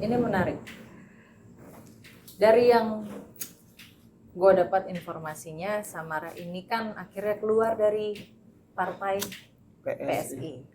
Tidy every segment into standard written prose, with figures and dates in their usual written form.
Ini menarik. Dari yang gue dapat informasinya, Samara ini kan akhirnya keluar dari partai PSI.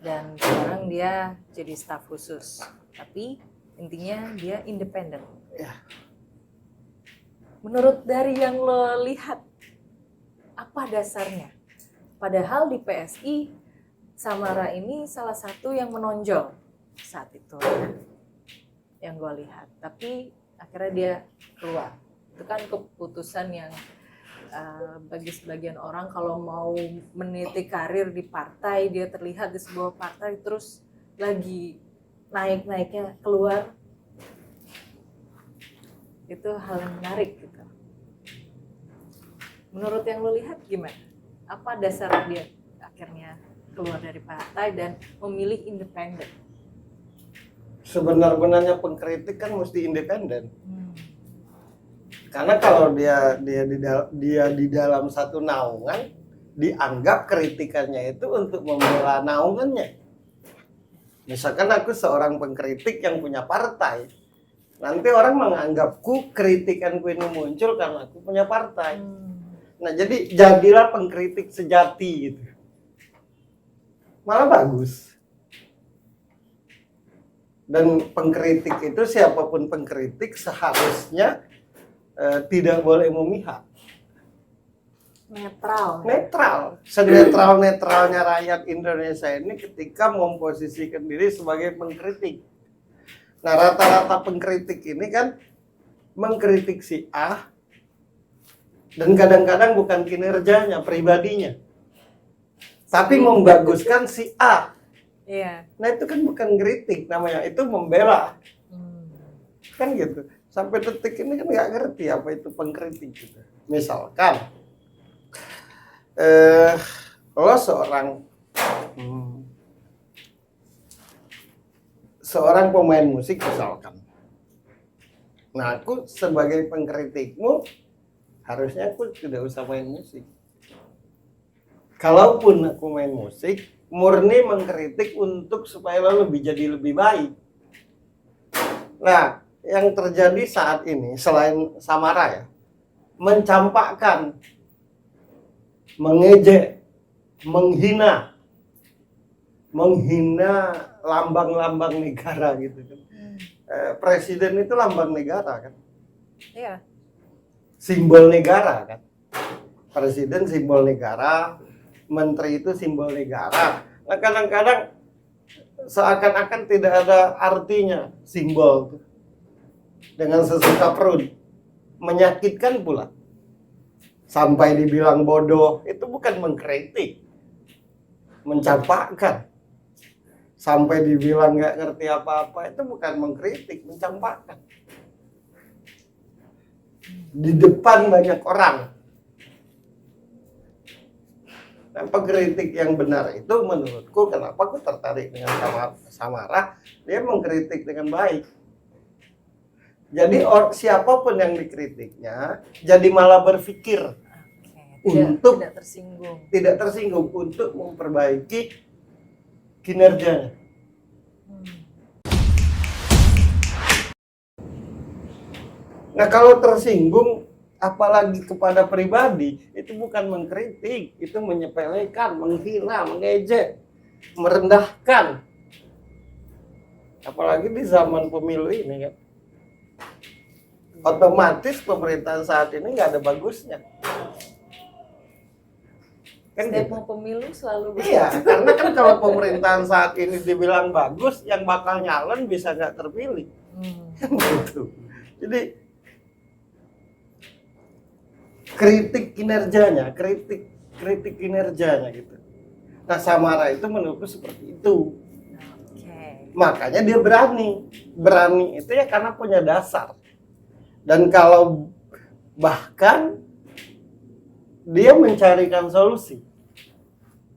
Dan sekarang dia jadi staf khusus. Tapi intinya dia independen. Ya. Menurut dari yang lo lihat, apa dasarnya? Padahal di PSI, Samara ini salah satu yang menonjol saat itu yang gue lihat, tapi akhirnya dia keluar. Itu kan keputusan yang bagi sebagian orang kalau mau meniti karir di partai, dia terlihat di sebuah partai terus lagi naik-naiknya keluar, itu hal yang menarik gitu. Menurut yang lo lihat gimana? Apa dasar dia akhirnya keluar dari partai dan memilih independen? Sebenar-benarnya pengkritik kan mesti independen. Karena kalau dia di dalam satu naungan, dianggap kritikannya itu untuk membela naungannya. Misalkan aku seorang pengkritik yang punya partai, nanti orang menganggapku kritikanku ini muncul karena aku punya partai. Nah, jadi jadilah pengkritik sejati gitu. Malah bagus. Dan pengkritik itu, siapapun pengkritik seharusnya tidak boleh memihak. Netral. Senetral-netralnya rakyat Indonesia ini ketika memposisikan diri sebagai pengkritik. Nah, rata-rata pengkritik ini kan mengkritik si A, dan kadang-kadang bukan kinerjanya, pribadinya, tapi membaguskan si A. Iya. Nah, itu kan bukan kritik namanya, itu membela. Kan gitu. Sampai detik ini kan nggak ngerti apa itu pengkritik gitu. Misalkan lo seorang pemain musik misalkan. Nah, aku sebagai pengkritikmu harusnya aku tidak usah main musik. Kalaupun aku main musik, murni mengkritik untuk supaya lo jadi lebih baik. Nah, yang terjadi saat ini selain Samara ya, mencampakkan, mengejek, menghina lambang-lambang negara gitu kan. Presiden itu lambang negara kan. Iya. Simbol negara kan. Presiden simbol negara, menteri itu simbol negara. Nah, kadang-kadang seakan-akan tidak ada artinya simbol itu. Dengan sesuka perut, menyakitkan pula. Sampai dibilang bodoh, itu bukan mengkritik, mencampakkan. Sampai dibilang nggak ngerti apa-apa, itu bukan mengkritik, mencampakkan. Di depan banyak orang. Nah, pengkritik yang benar itu menurutku, kenapa aku tertarik dengan Samara, dia mengkritik dengan baik. Jadi siapapun yang dikritiknya jadi malah berpikir untuk tidak tersinggung untuk memperbaiki kinerjanya. Nah, kalau tersinggung apalagi kepada pribadi, itu bukan mengkritik, itu menyepelekan, menghina, mengejek, merendahkan. Apalagi di zaman pemilu ini kan. Otomatis pemerintahan saat ini nggak ada bagusnya. Kan setiap gitu. mau pemilu selalu Iya, karena kan kalau pemerintahan saat ini dibilang bagus, yang bakal nyalon bisa nggak terpilih. Gitu. Jadi kritik kinerjanya gitu. Nah, Samara itu menurutku seperti itu. Makanya dia berani itu ya karena punya dasar. Dan kalau bahkan dia mencarikan solusi,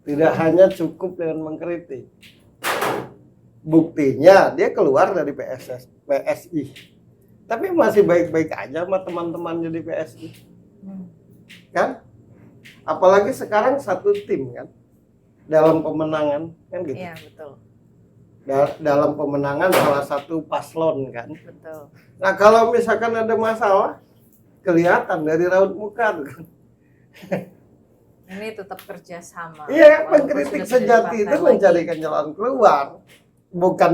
tidak hanya cukup dengan mengkritik. Buktinya dia keluar dari PSI, tapi masih baik-baik aja sama teman-temannya di PSI, kan? Apalagi sekarang satu tim kan dalam pemenangan kan gitu. Iya, betul. dalam pemenangan salah satu paslon kan. Betul. Nah kalau misalkan ada masalah, kelihatan dari raut muka tuh kan. Ini tetap kerjasama. Iya, Walaupun pengkritik sudah sejati menjadi itu partai mencarikan jalan keluar, bukan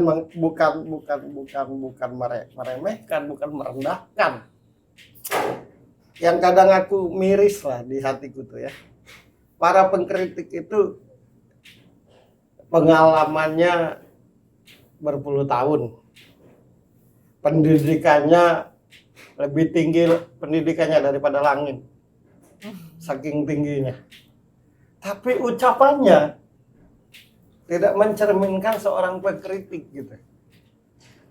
meremehkan, bukan merendahkan. Yang kadang aku miris lah di hatiku tuh ya, para pengkritik itu pengalamannya berpuluh tahun, pendidikannya lebih tinggi pendidikannya daripada langit, saking tingginya. Tapi ucapannya tidak mencerminkan seorang pengkritik gitu.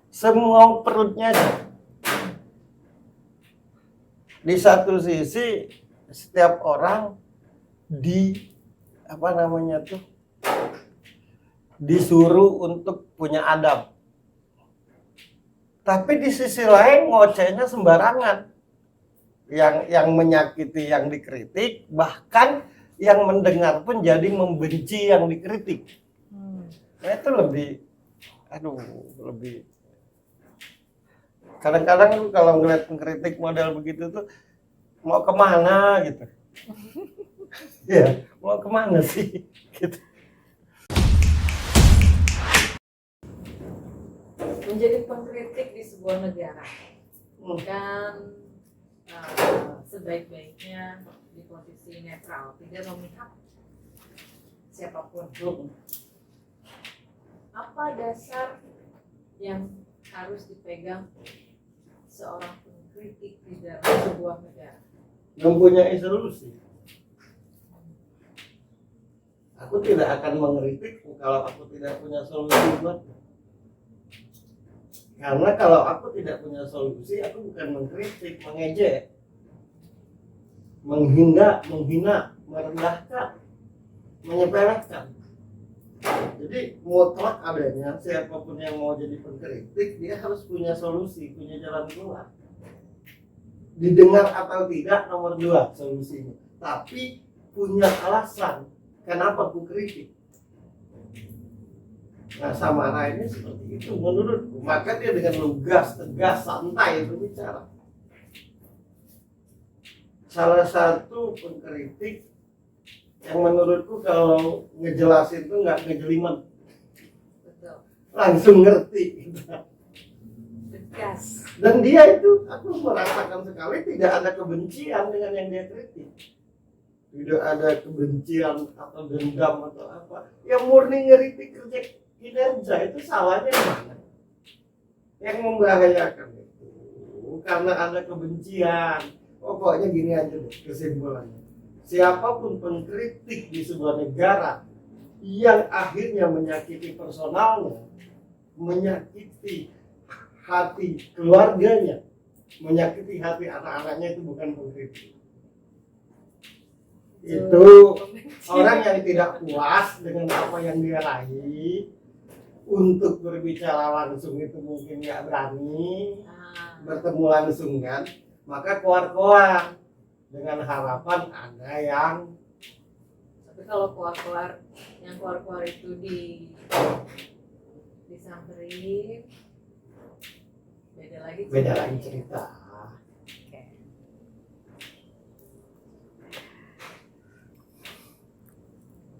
Semua perutnya aja. Di satu sisi setiap orang disuruh untuk punya adab. Tapi di sisi lain ngocehnya sembarangan. Yang menyakiti yang dikritik, bahkan yang mendengar pun jadi membenci yang dikritik. Nah itu lebih kadang-kadang kalau ngeliat pengkritik model begitu tuh mau kemana gitu. Ya, mau kemana sih gitu. menjadi pengkritik di sebuah negara kan sebaik-baiknya di posisi netral, tidak memihak siapapun. Apa dasar yang harus dipegang seorang pengkritik di dalam sebuah negara? Mempunyai solusi. Aku tidak akan mengkritik kalau aku tidak punya solusi buatnya. Karena kalau aku tidak punya solusi, aku bukan mengkritik, mengejek, menghina, merendahkan, menyepelekan. Jadi mutlak adanya siapapun yang mau jadi pengkritik, dia harus punya solusi, punya jalan keluar. Didengar atau tidak nomor 2 solusinya, tapi punya alasan kenapa aku kritik. Nah Samara ini seperti itu menurutku, maka dia dengan lugas, tegas, santai berbicara. Salah satu pengkritik yang menurutku kalau ngejelasin itu nggak ngejelimet, langsung ngerti. Tegas. Dan dia itu, aku merasakan sekali tidak ada kebencian dengan yang dia kritik. Tidak ada kebencian atau dendam atau apa. Yang murni ngeritik kerja kinerja itu salahnya mana? Yang membahayakan itu karena ada kebencian. Pokoknya gini aja deh kesimpulannya. Siapapun pengkritik di sebuah negara yang akhirnya menyakiti personalnya, menyakiti hati keluarganya, menyakiti hati anak-anaknya, itu bukan pengkritik. Itu orang yang tidak puas dengan apa yang dia raih, untuk berbicara langsung itu mungkin nggak berani bertemu langsung kan, maka keluar dengan harapan ada yang. Tapi kalau yang keluar itu disamperin, beda lagi cerita. Oke.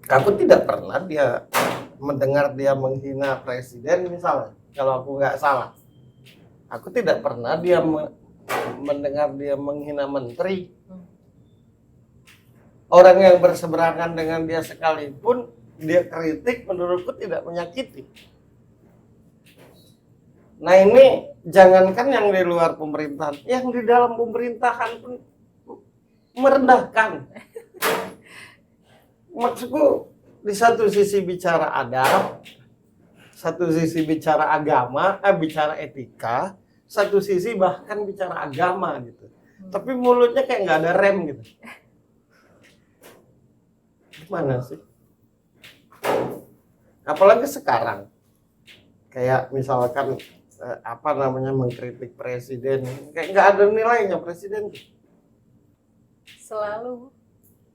Aku tidak pernah mendengar dia menghina presiden misalnya, kalau aku nggak salah. Aku tidak pernah mendengar dia menghina menteri. Orang yang berseberangan dengan dia sekalipun dia kritik, menurutku tidak menyakiti. Nah ini jangankan yang di luar pemerintahan, yang di dalam pemerintahan pun merendahkan. Maksudku di satu sisi bicara adab, satu sisi bicara agama, bicara etika, satu sisi bahkan bicara agama gitu. Tapi mulutnya kayak nggak ada rem gitu. Gimana sih? Apalagi sekarang, kayak misalkan mengkritik presiden, kayak nggak ada nilainya presiden. Selalu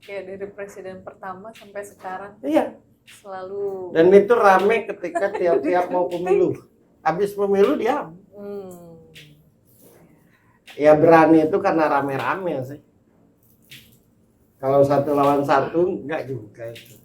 kayak dari presiden pertama sampai sekarang. Iya, Selalu. Dan itu rame ketika tiap-tiap mau pemilu. Habis pemilu dia ya berani itu karena rame-rame sih. Kalau 1 lawan 1 enggak juga itu.